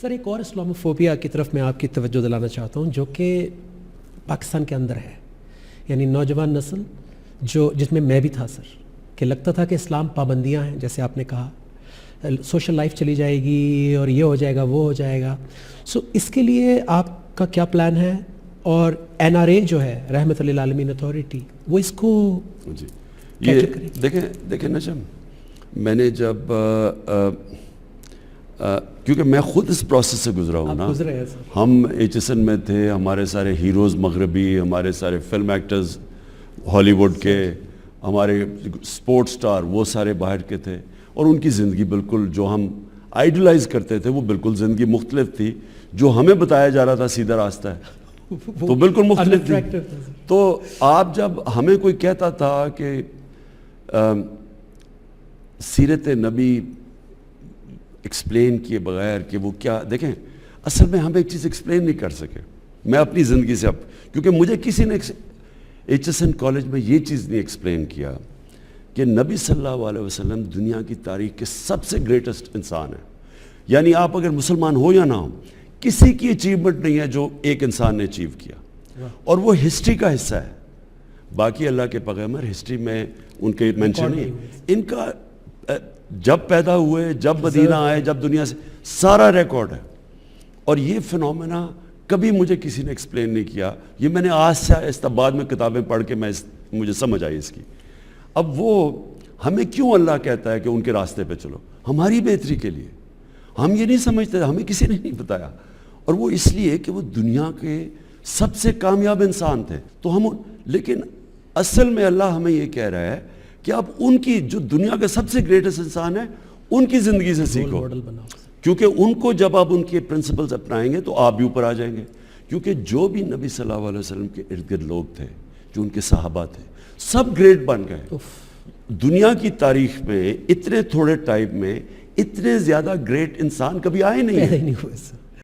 سر ایک اور اسلاموفوبیا کی طرف میں آپ کی توجہ دلانا چاہتا ہوں جو کہ پاکستان کے اندر ہے، یعنی نوجوان نسل جس میں میں بھی تھا سر، کہ لگتا تھا کہ اسلام پابندیاں ہیں، جیسے آپ نے کہا سوشل لائف چلی جائے گی اور یہ ہو جائے گا وہ ہو جائے گا. سو اس کے لیے آپ کا کیا پلان ہے؟ اور NRA جو ہے رحمت للعالمین اتھارٹی، وہ اس کو جی یہ دیکھیں نجم، میں نے جب کیونکہ میں خود اس پروسیس سے گزرا ہوں نا، ہم HSN میں تھے، ہمارے سارے ہیروز مغربی، ہمارے سارے فلم ایکٹرز ہالی ووڈ کے، ہمارے سپورٹ سٹار وہ سارے باہر کے تھے، اور ان کی زندگی بالکل جو ہم آئیڈلائز کرتے تھے وہ بالکل زندگی مختلف تھی. جو ہمیں بتایا جا رہا تھا سیدھا راستہ ہے تو بالکل مختلف تھی. تو آپ جب ہمیں کوئی کہتا تھا کہ سیرت نبی ایکسپلین کیے بغیر کہ وہ کیا، دیکھیں اصل میں ہم ایک چیز ایکسپلین نہیں کر سکے. میں اپنی زندگی سے کیونکہ مجھے کسی نے HSN کالج میں یہ چیز نہیں ایکسپلین کیا کہ نبی صلی اللہ علیہ وسلم دنیا کی تاریخ کے سب سے گریٹسٹ انسان ہیں. یعنی آپ اگر مسلمان ہو یا نہ ہو، کسی کی اچیومنٹ نہیں ہے جو ایک انسان نے اچیو کیا، اور وہ ہسٹری کا حصہ ہے. باقی اللہ کے پیغمبر ہسٹری میں ان کے مینشن نہیں ہے، ان کا جب پیدا ہوئے، جب مدینہ آئے، جب دنیا سے سارا ریکارڈ ہے. اور یہ فنومینا کبھی مجھے کسی نے ایکسپلین نہیں کیا. یہ میں نے آج سے آہستہ بعد میں کتابیں پڑھ کے مجھے سمجھ آئی اس کی. اب وہ ہمیں کیوں اللہ کہتا ہے کہ ان کے راستے پہ چلو؟ ہماری بہتری کے لیے. ہم یہ نہیں سمجھتے، ہمیں کسی نے نہیں بتایا، اور وہ اس لیے کہ وہ دنیا کے سب سے کامیاب انسان تھے. تو ہم لیکن اصل میں اللہ ہمیں یہ کہہ رہا ہے کہ آپ ان کی جو دنیا کے سب سے گریٹسٹ انسان ہیں ان کی زندگی سے سیکھو، کیونکہ ان کو جب آپ ان کے پرنسپلز اپنائیں گے تو آپ بھی اوپر آ جائیں گے. کیونکہ جو بھی نبی صلی اللہ علیہ وسلم کے ارد گرد لوگ تھے، جو ان کے صحابہ تھے، سب گریٹ بن گئے. دنیا کی تاریخ میں اتنے تھوڑے ٹائم میں اتنے زیادہ گریٹ انسان کبھی آئے نہیں ہیں.